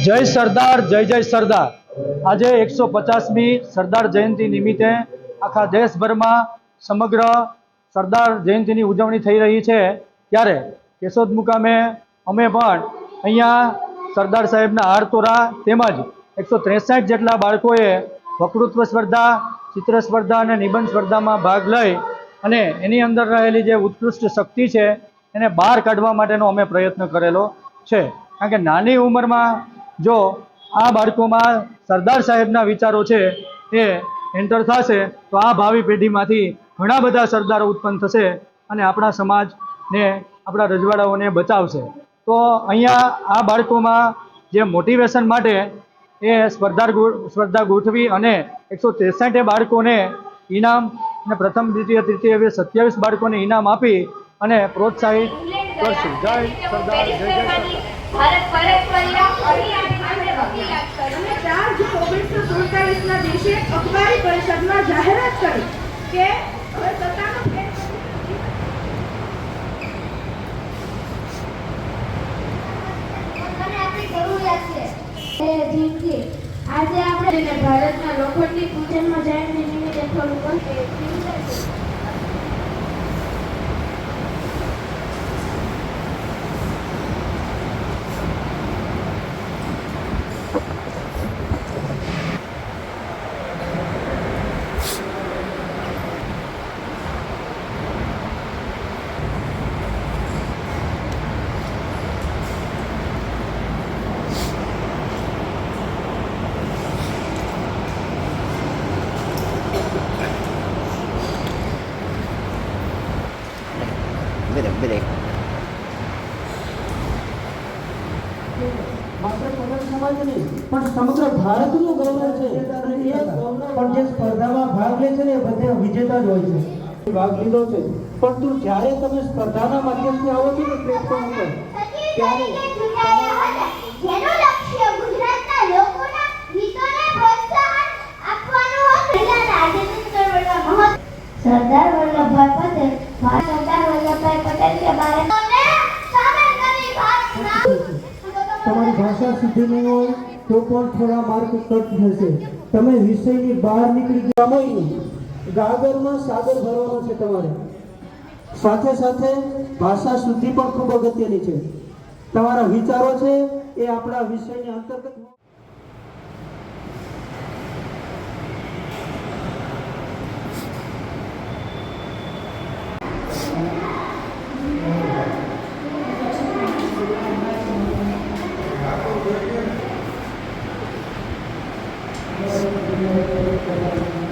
जय सरदार जय जय सरदार। आज 150मी सरदार जयंती निमित्ते आखा देशभर में समग्र सरदार जयंती की उजवणी थई रही है। त्यारे केशोद मुकामे अमे पण अहींया सरदार साहेबना हारतोरा तेमज 163 जेटला बाळकोए वक्तृत्व स्पर्धा, चित्र स्पर्धा और निबंध स्पर्धा में भाग लई अने एनी अंदर रहेली जे उत्कृष्ट शक्ति है एने बहार काढवा माटेनो अमे प्रयत्न करेलो छे। कारण के नानी उमर में जो आ बाळको में सरदार साहेबना विचारों छे ए एंटर थशे तो आ भावी पेढ़ी मांथी घणा बधा सरदारो उत्पन्न थशे अने आपणा समाज ने आपणा रजवाड़ाओने बचावशे। तो अहींया आ बाळको में जे मोटिवेशन माटे ए स्पर्धा गोठवी अने 163 बाळकोने इनाम ने प्रथम द्वितीय तृतीय 27 बाळकोने इनाम आपी अने प्रोत्साहित करशे। जय सरदार जय जय सरदार। भारत परत फर्या अभियान वकीलात करी 4 जून 1947 ના દિવસે અખબારી પરિષદમાં જાહેરાત કરી કે હવે સત્તાનો ફેરફાર આપણી જરૂરિયાત છે એ જીવતી। આજે આપણે ભારતના લોખંડી પૂજનમાં જઈને નિમિત્તે થોડું કહે मात्र पटेल समाज नहीं पण समग्र भारत નું ગૌરવ છે। અને એ ગૌરવ પણ જે સ્પર્ધામાં ભાગ લે છે ને એ બધે વિજેતા જ હોય છે। ભાગ લીધો છે પરંતુ જ્યારે તમે સ્પર્ધાના માધ્યમથી આવો છો ને પ્લેટફોર્મ ઉપર ત્યારે જેનું લક્ષ્ય ગુજરાતના લોકોના હિતોને પ્રોત્સાહન આપવાનું હતું। રાજેન્દ્ર સરદાર વલ્લભભાઈ પટેલ સરદાર વલ્લભભાઈ પટેલ के बारे में शामिल करी भारत તમારી ભાષા શુદ્ધ નહીં હોય તો પણ થોડા માર્ક કટ થશે। તમે વિષયની બહાર નીકળી ગયા હોય ગાગરમાં સાગર ભરવાનો છે તમારે। સાથે સાથે ભાષા શુદ્ધિ પણ ખૂબ અગત્યની છે। તમારા વિચારો છે એ આપણા વિષયની અંતર્ગત Thank you.